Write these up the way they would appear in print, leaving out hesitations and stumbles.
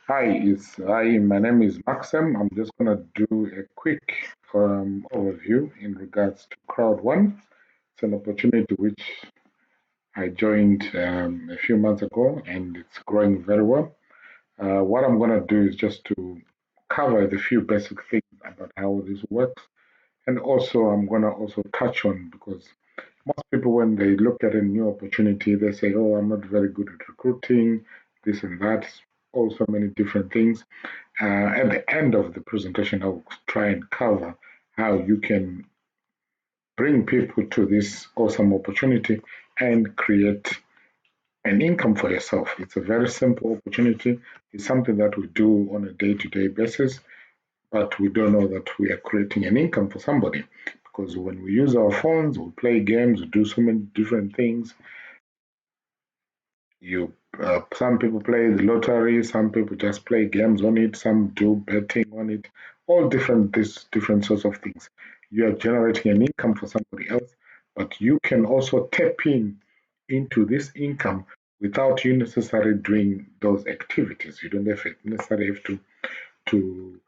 My name is Maxim. I'm just gonna do a quick overview in regards to Crowd1. It's an opportunity which I joined a few months ago, and it's growing very well. What I'm gonna do is just to cover the few basic things about how this works, and also I'm gonna also touch on because most people when they look at a new opportunity, they say, "Oh, I'm not very good at recruiting, this and that." Also, many different things. At the end of the presentation, I'll try and cover how you can bring people to this awesome opportunity and create an income for yourself. It's a very simple opportunity. It's something that we do on a day-to-day basis, but we don't know that we are creating an income for somebody because when we use our phones, we play games, we do so many different things. You Some people play the lottery, some people just play games on it, some do betting on it, all different sorts of things. You are generating an income for somebody else, but you can also tap in into this income without you necessarily doing those activities. You don't necessarily have to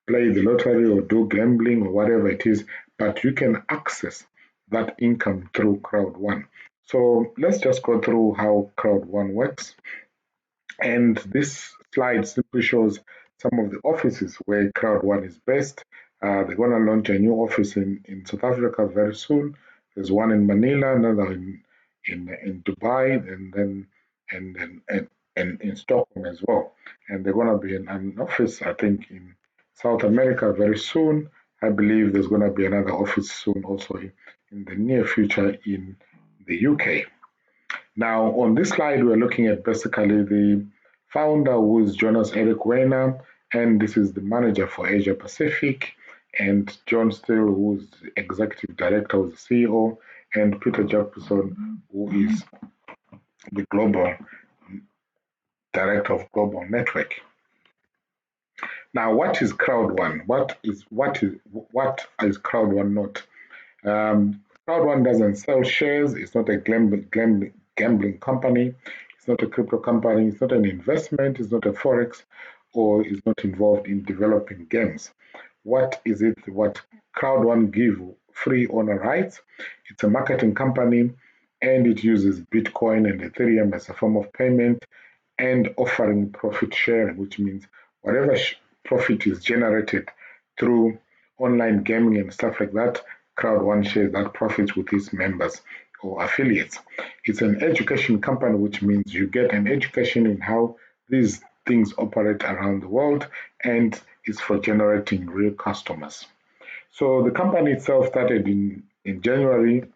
play the lottery or do gambling or whatever it is, but you can access that income through Crowd1. So let's just go through how Crowd1 works. And this slide simply shows some of the offices where Crowd1 is based. They're going to launch a new office in South Africa very soon. There's one in Manila, another in Dubai, and in Stockholm as well. And they're going to be in an office, I think, in South America very soon. I believe there's going to be another office soon also in the near future in the UK. Now, on this slide, we're looking at basically the founder, who is Jonas Eric Weiner, and this is the manager for Asia Pacific, and John Steele, who's the executive director, who's the CEO, and Peter Jacobson, who is the global director of global network. Now, what is Crowd1? What is Crowd1 not? Crowd1 doesn't sell shares. It's not a gambling company. It's not a crypto company. It's not an investment. It's not a forex, or it's not involved in developing games. What is it? What Crowd1 give free owner rights? It's a marketing company, and it uses Bitcoin and Ethereum as a form of payment, and offering profit sharing, which means whatever profit is generated through online gaming and stuff like that, Crowd1 shares that profit with its members or affiliates. It's an education company, which means you get an education in how these things operate around the world, and it's for generating real customers. So the company itself started in January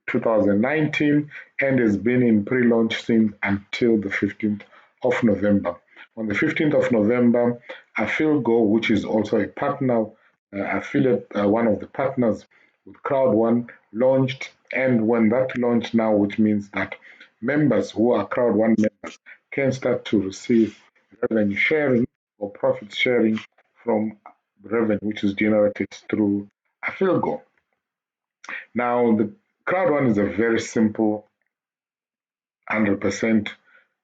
2019 and has been in pre-launch since until the 15th of November. On the 15th of November, AfilGo, which is also a partner, affiliate, one of the partners with Crowd1, launched. And when that launched now, which means that members who are Crowd1 members can start to receive revenue sharing or profit sharing from revenue which is generated through AfilGo. Now, the Crowd1 is a very simple 100%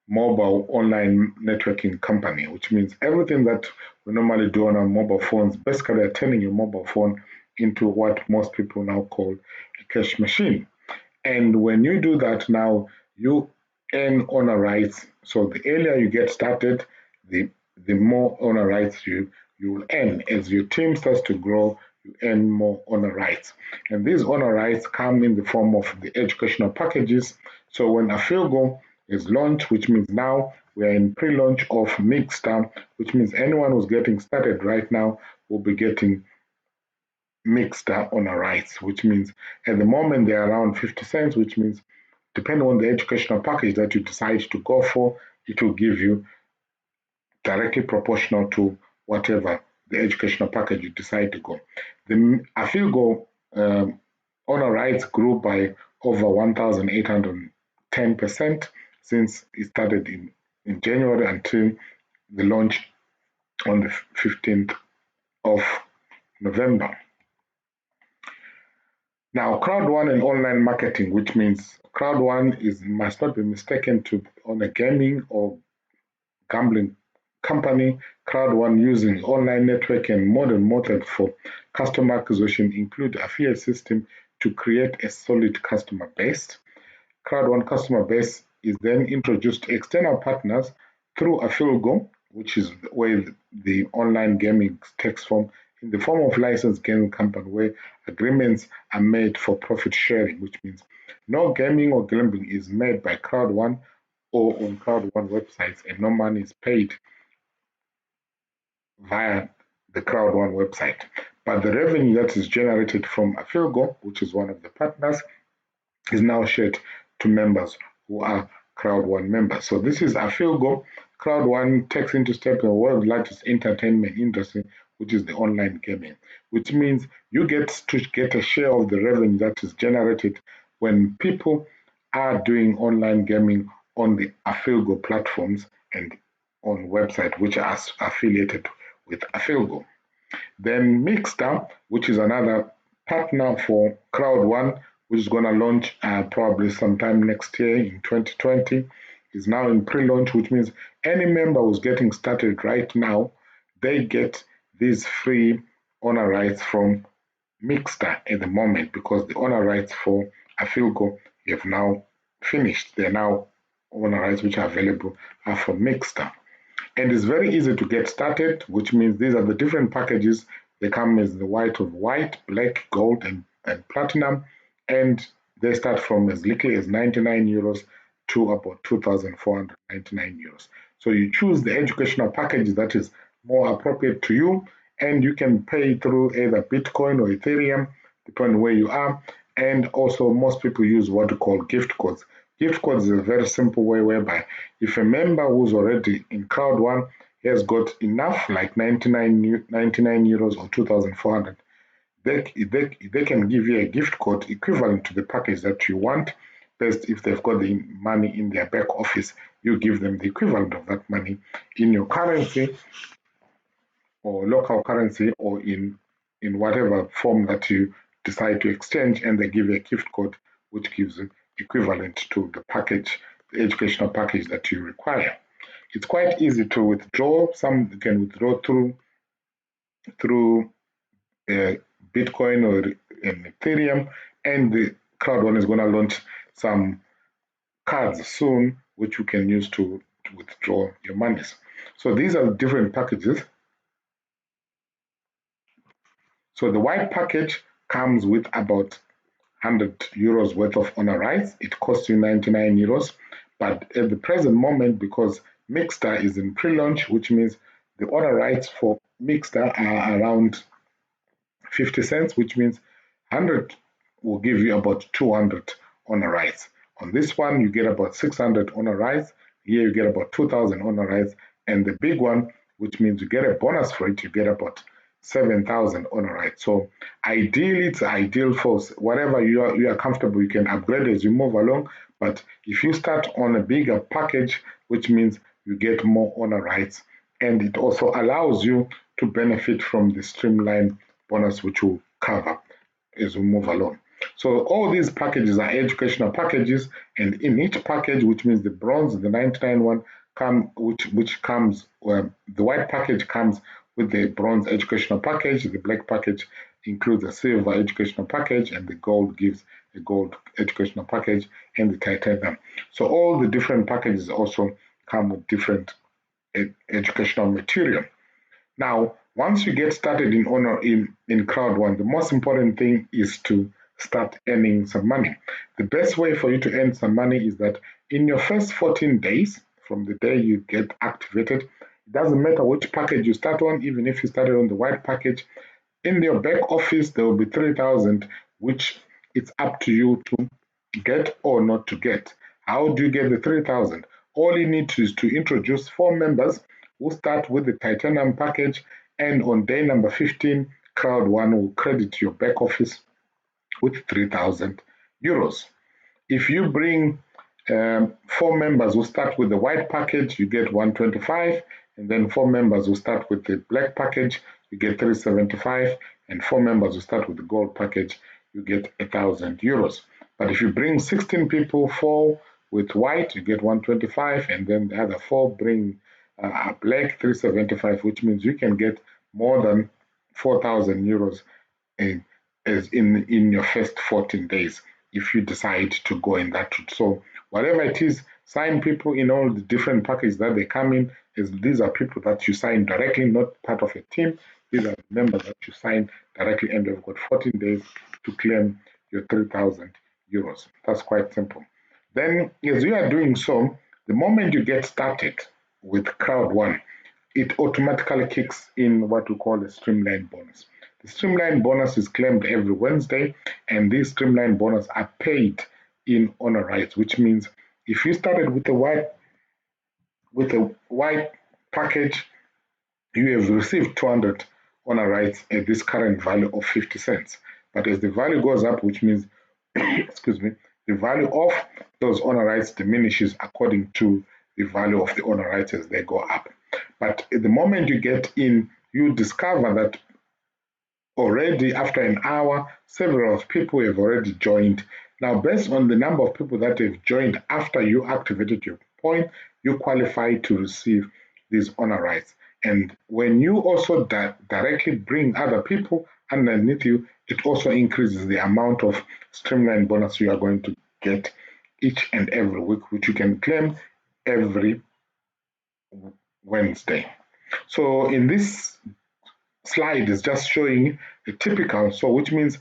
mobile online networking company, which means everything that we normally do on our mobile phones, basically are turning your mobile phone into what most people now call a cash machine. And when you do that now, you earn owner rights. So the earlier you get started, the more owner rights you will earn. As your team starts to grow, you earn more owner rights. And these owner rights come in the form of the educational packages. So when AfilGo is launched, which means now we are in pre-launch of Mixstar, which means anyone who's getting started right now will be getting Mixstar owner rights, which means at the moment they're around 50 cents, which means depending on the educational package that you decide to go for, it will give you directly proportional to whatever the educational package you decide to go. The AfilGo owner rights grew by over 1,810% since it started in January until the launch on the 15th of November. Now, Crowd1 and online marketing, which means Crowd1 must not be mistaken to on a gaming or gambling company, Crowd1, using online network and modern methods for customer acquisition include affiliate system to create a solid customer base. Crowd1 customer base is then introduced to external partners through Affiliate, which is where the online gaming takes form, in the form of licensed gaming company where agreements are made for profit sharing, which means no gaming or gambling is made by Crowd1 or on Crowd1 websites, and no money is paid via the Crowd1 website. But the revenue that is generated from Affiliate, which is one of the partners, is now shared to members who are Crowd1 members. So this is Affiliate. Crowd1 takes into step the world's largest entertainment industry, which is the online gaming, which means you get to get a share of the revenue that is generated when people are doing online gaming on the Affiliate platforms and on websites which are affiliated with Affiliate. Then Mixter, which is another partner for Crowd1, which is going to launch probably sometime next year in 2020, is now in pre-launch, which means any member who's getting started right now, they get these free owner rights from Mixter at the moment, because the owner rights for Affiliate have now finished. They're now owner rights which are available are from Mixter. And it's very easy to get started, which means these are the different packages. They come as the white, black, gold, and platinum, and they start from as little as 99 euros to about 2,499 euros. So you choose the educational package that is more appropriate to you, and you can pay through either Bitcoin or Ethereum, depending on where you are. And also, most people use what we call gift codes. Gift codes is a very simple way whereby if a member who's already in Crowd1 has got enough, like 99 euros or 2,400, they can give you a gift code equivalent to the package that you want. Best if they've got the money in their back office, you give them the equivalent of that money in your currency or local currency, or in whatever form that you decide to exchange, and they give you a gift code which gives you equivalent to the package, the educational package that you require. It's quite easy to withdraw. Some can withdraw through Bitcoin or Ethereum, and the Crowd1 is going to launch some cards soon, which you can use to withdraw your monies. So these are different packages. So the white package comes with about 100 euros worth of owner rights. It costs you 99 euros. But at the present moment, because Mixter is in pre-launch, which means the owner rights for Mixter are around 50 cents, which means 100 will give you about 200 owner rights. On this one, you get about 600 owner rights. Here you get about 2,000 owner rights. And the big one, which means you get a bonus for it, you get about 7,000 owner rights. So ideally, it's ideal for whatever you are comfortable. You can upgrade as you move along. But if you start on a bigger package, which means you get more owner rights, and it also allows you to benefit from the Streamline Bonus, which will cover as we move along. So all these packages are educational packages, and in each package, which means the bronze, the 99 one, which comes, the white package comes with the bronze educational package, the black package includes a silver educational package, and the gold gives a gold educational package, and the titanium. So all the different packages also come with different educational material. Now, once you get started in Crowd1, the most important thing is to start earning some money. The best way for you to earn some money is that in your first 14 days from the day you get activated, it doesn't matter which package you start on, even if you started on the white package, in your back office there will be 3,000, which it's up to you to get or not to get. How do you get the 3,000? All you need to is to introduce 4 members who start with the titanium package, and on day number 15, Crowd1 will credit your back office with 3,000 euros. If you bring 4 members who start with the white package, you get 125, and then 4 members who start with the black package, you get 375, and 4 members who start with the gold package, you get 1,000 euros. But if you bring 16 people, 4 with white, you get 125, and then the other 4 bring a black 375, which means you can get more than 4,000 euros in, as in your first 14 days if you decide to go in that route. So whatever it is, sign people in all the different packages that they come in. Is these are people that you sign directly, not part of a team. These are members that you sign directly, and they've got 14 days to claim your 3,000 euros. That's quite simple. Then, as you are doing so, the moment you get started with Crowd1, it automatically kicks in what we call a Streamline Bonus. The Streamline Bonus is claimed every Wednesday, and these Streamline Bonus are paid in honor rights, which means if you started with a white package, you have received 200 honor rights at this current value of 50 cents. But as the value goes up, which means, excuse me, the value of those honor rights diminishes according to the value of the honor rights as they go up. But at the moment you get in, you discover that already after an hour, several people have already joined. Now, based on the number of people that have joined after you activated your point, you qualify to receive these honor rights. And when you also directly bring other people underneath you, it also increases the amount of streamline bonus you are going to get each and every week, which you can claim every Wednesday. So in this slide is just showing a typical, so which means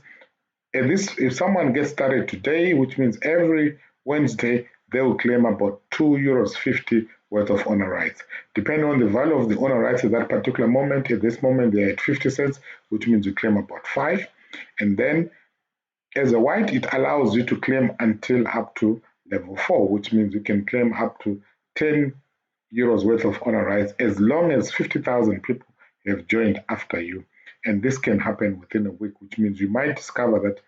if someone gets started today, which means every Wednesday they will claim about €2.50 worth of honor rights. Depending on the value of the honor rights at that particular moment, at this moment they're at 50 cents, which means you claim about 5. And then as a white, it allows you to claim until up to level 4, which means you can claim up to €10 worth of honor rights as long as 50,000 people have joined after you. And this can happen within a week, which means you might discover that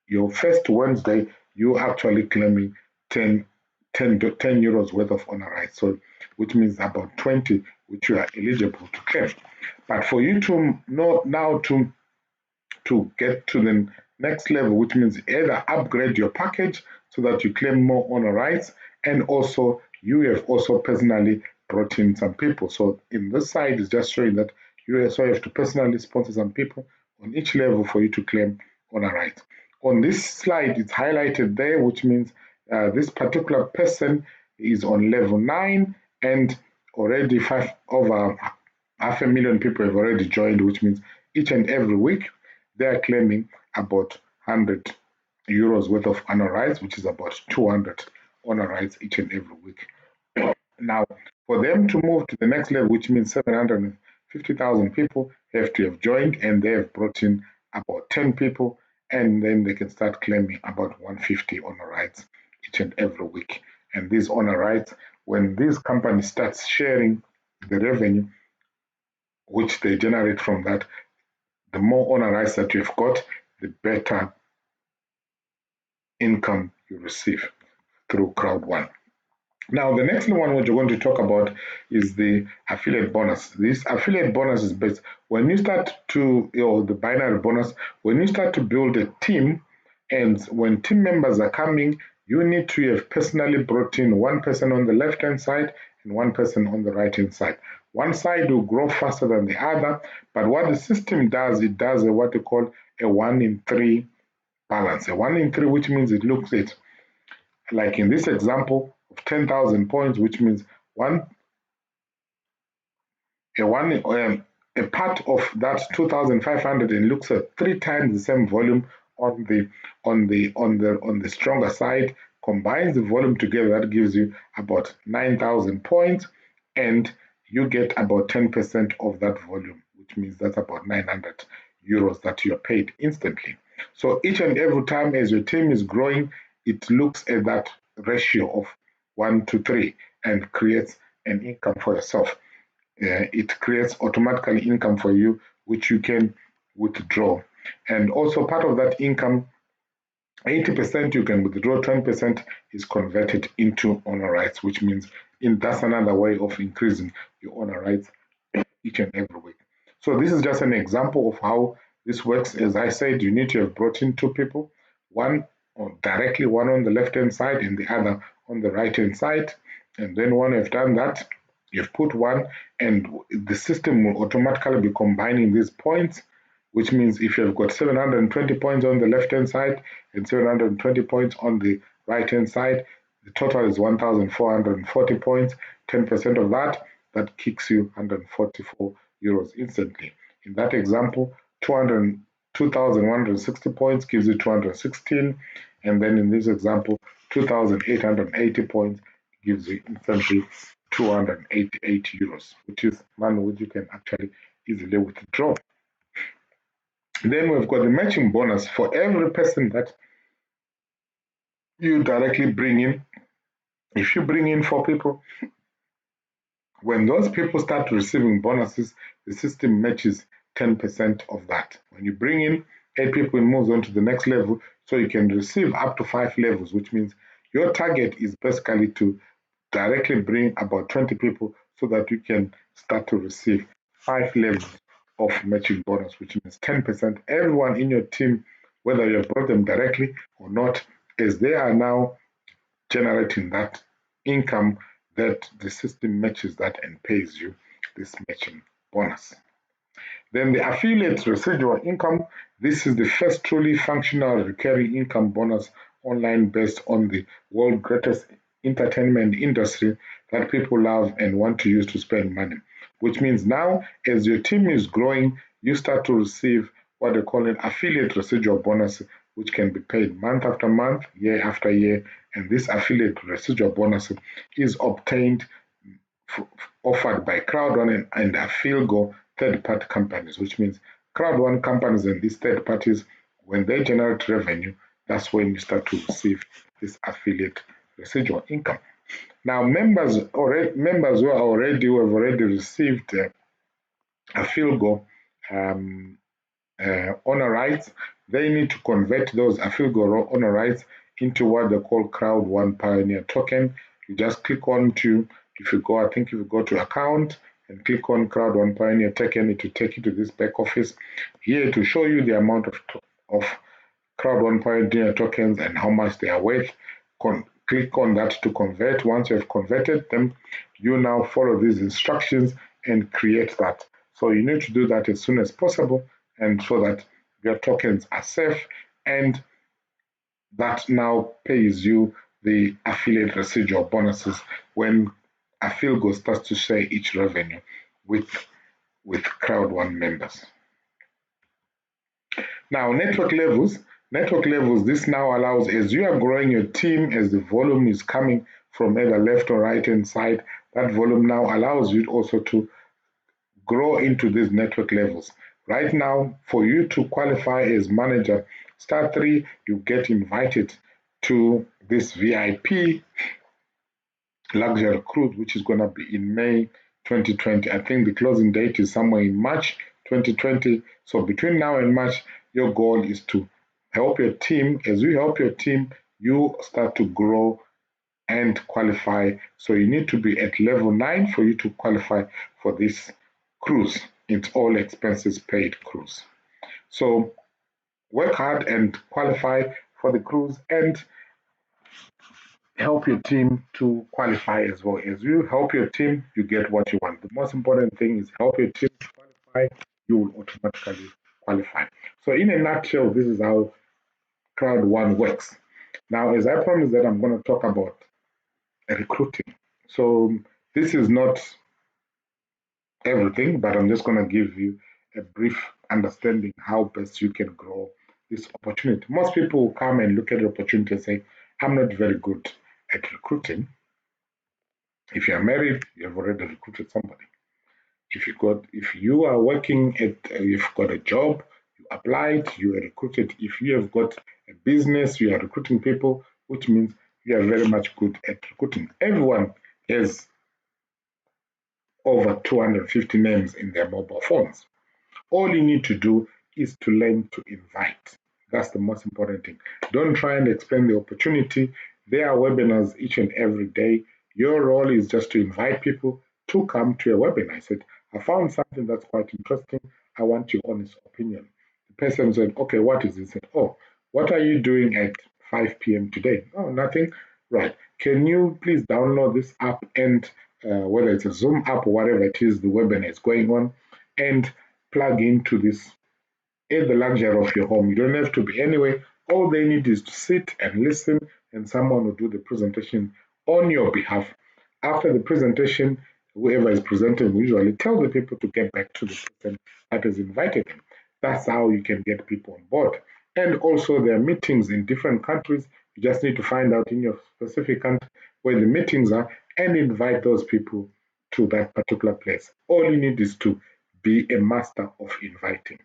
your first Wednesday, you're actually claiming 10 euros worth of honor rights. So, which means about 20, which you are eligible to claim. But for you to know now to get to the next level, which means either upgrade your package so that you claim more honor rights, and also you have also personally brought in some people. So in this side is just showing that you also have to personally sponsor some people on each level for you to claim honor rights. On this slide, it's highlighted there, which means this particular person is on level 9 and already over 500,000 people have already joined, which means each and every week they are claiming about €100 worth of honor rights, which is about 200 honor rights each and every week. Now, for them to move to the next level, which means 750,000 people have to have joined, and they have brought in about 10 people, and then they can start claiming about 150 honor rights each and every week. And these honor rights, when these companies start sharing the revenue which they generate from that, the more honor rights that you've got, the better income you receive through Crowd1. Now, the next one which we're going to talk about is the affiliate bonus. This affiliate bonus is based when you start to, the binary bonus, when you start to build a team, and when team members are coming, you need to have personally brought in one person on the left-hand side and one person on the right-hand side. One side will grow faster than the other, but what the system does, it does what they call a 1 in 3 balance. A 1 in 3, which means it looks at, like in this example, of 10,000 points, which means a part of that 2,500 and looks at 3 times the same volume on the stronger side, combines the volume together, that gives you about 9,000 points, and you get about 10% of that volume, which means that's about €900 that you are paid instantly. So each and every time as your team is growing, it looks at that ratio of 1 to 3 and creates an income for yourself. It creates automatically income for you, which you can withdraw. And also part of that income, 80% you can withdraw, 20% is converted into honor rights, which means that's another way of increasing your honor rights each and every week. So this is just an example of how this works. As I said, you need to have brought in 2 people, one directly, one on the left-hand side and the other on the right-hand side. And then when you've done that, You've put one, and the system will automatically be combining these points, which means if you've got 720 points on the left hand side and 720 points on the right hand side, the total is 1,440 points. 10% of that, that kicks you 144 euros instantly. In that example, 2,160 points gives you 216, and then in this example, 2,880 points gives you instantly 288 euros, which is money which you can actually easily withdraw. Then we've got the matching bonus for every person that you directly bring in. If you bring in 4 people, when those people start receiving bonuses, the system matches 10% of that. When you bring in 8 people, it moves on to the next level, so you can receive up to 5 levels, which means your target is basically to directly bring about 20 people so that you can start to receive 5 levels of matching bonus, which means 10%. Everyone in your team, whether you have brought them directly or not, as they are now generating that income, that the system matches that and pays you this matching bonus. Then the affiliate residual income. This is the first truly functional recurring income bonus online based on the world's greatest entertainment industry that people love and want to use to spend money. Which means now, as your team is growing, you start to receive what they call an affiliate residual bonus, which can be paid month after month, year after year. And this affiliate residual bonus is obtained, offered by Crowd1 and Afilgo third-party companies, which means Crowd1 companies and these third parties, when they generate revenue, that's when you start to receive this affiliate residual income. Now, members who have already received Afilgo honor rights, they need to convert those Afilgo honor rights into what they call Crowd1 Pioneer Token. You just click on to, if you go to account and click on Crowd1 Pioneer Token, it will take you to this back office. Here to show you the amount of Crowd1 Pioneer tokens and how much they are worth. Click on that to convert. Once you have converted them, you now follow these instructions and create that. So you need to do that as soon as possible, and so that your tokens are safe, and that now pays you the affiliate residual bonuses when Afilgo starts to share each revenue with Crowd1 members. Now, network levels, this now allows, as you are growing your team, as the volume is coming from either left or right hand side, that volume now allows you also to grow into these network levels. Right now, for you to qualify as manager, star 3, you get invited to this VIP luxury cruise, which is going to be in May 2020. I think the closing date is somewhere in March 2020. So between now and March, your goal is to help your team. As you help your team, you start to grow and qualify. So you need to be at level 9 for you to qualify for this cruise. It's all expenses paid cruise. So work hard and qualify for the cruise, and help your team to qualify as well. As you help your team, you get what you want. The most important thing is help your team to qualify, you will automatically qualify. So in a nutshell, this is how Crowd1 works. Now, as I promised that I'm going to talk about recruiting. So this is not everything, but I'm just going to give you a brief understanding how best you can grow this opportunity. Most people will come and look at the opportunity and say, I'm not very good at recruiting. If you are married, you have already recruited somebody. If you are working you've got a job, you applied, you are recruited. If you have got a business, you are recruiting people, which means you are very much good at recruiting. Everyone has over 250 names in their mobile phones. All you need to do is to learn to invite. That's the most important thing. Don't try and explain the opportunity. There are webinars each and every day. Your role is just to invite people to come to a webinar. I said, I found something that's quite interesting. I want your honest opinion. The person said, okay, what is it? I said, oh, what are you doing at 5 p.m. today? Oh, nothing. Right. Can you please download this app and whether it's a Zoom app or whatever it is the webinar is going on, and plug into this in the luxury of your home. You don't have to be anywhere. All they need is to sit and listen, and someone will do the presentation on your behalf. After the presentation, whoever is presenting will usually tell the people to get back to the person that has invited them. That's how you can get people on board. And also, there are meetings in different countries. You just need to find out in your specific country where the meetings are and invite those people to that particular place. All you need is to be a master of inviting.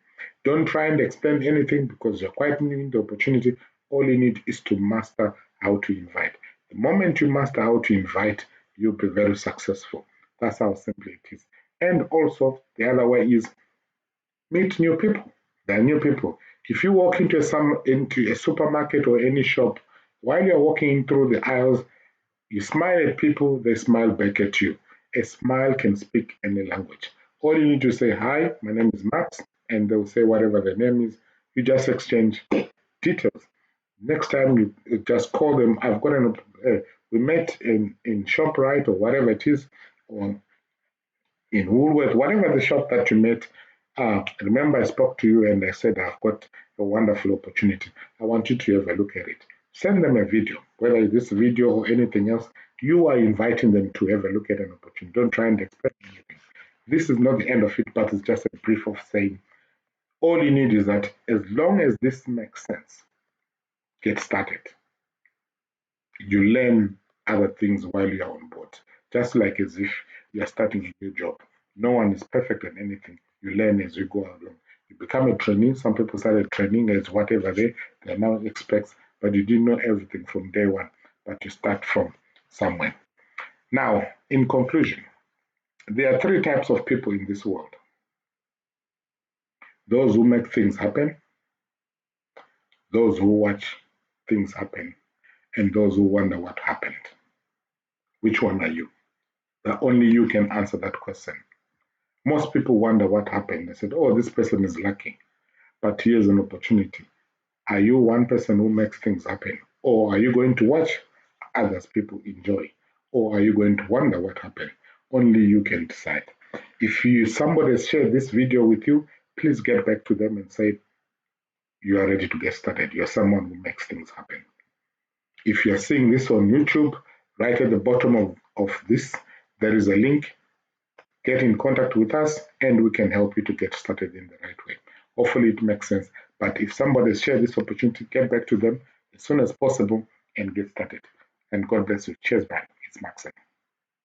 Don't try and explain anything because you're quite new in the opportunity. All you need is to master how to invite. The moment you master how to invite, you'll be very successful. That's how simple it is. And also, the other way is meet new people. There are new people. If you walk into a supermarket or any shop, while you're walking through the aisles, you smile at people, they smile back at you. A smile can speak any language. All you need to say, "Hi, my name is Max," and they'll say whatever their name is. You just exchange details. Next time you just call them, we met in ShopRite or whatever it is, or in Woolworth, whatever the shop that you met. Remember, I spoke to you and I said, I've got a wonderful opportunity. I want you to have a look at it. Send them a video, whether it's this video or anything else. You are inviting them to have a look at an opportunity. Don't try and explain anything. This is not the end of it, but it's just a brief of saying all you need is that as long as this makes sense, get started. You learn other things while you're on board, just like as if you're starting a new job. No one is perfect at anything. You learn as you go along. You become a trainee. Some people started training as whatever they're now experts, but you didn't know everything from day one, but you start from somewhere. Now, in conclusion, there are three types of people in this world: those who make things happen, those who watch things happen, and those who wonder what happened. Which one are you? That only you can answer that question. Most people wonder what happened. They said, "Oh, this person is lucky." But here's an opportunity. Are you one person who makes things happen? Or are you going to watch others people enjoy? Or are you going to wonder what happened? Only you can decide. If somebody has shared this video with you, please get back to them and say you are ready to get started. You're someone who makes things happen. If you're seeing this on YouTube, right at the bottom of this, there is a link. Get in contact with us and we can help you to get started in the right way. Hopefully it makes sense. But if somebody has shared this opportunity, get back to them as soon as possible and get started. And God bless you. Cheers, bye. It's Max.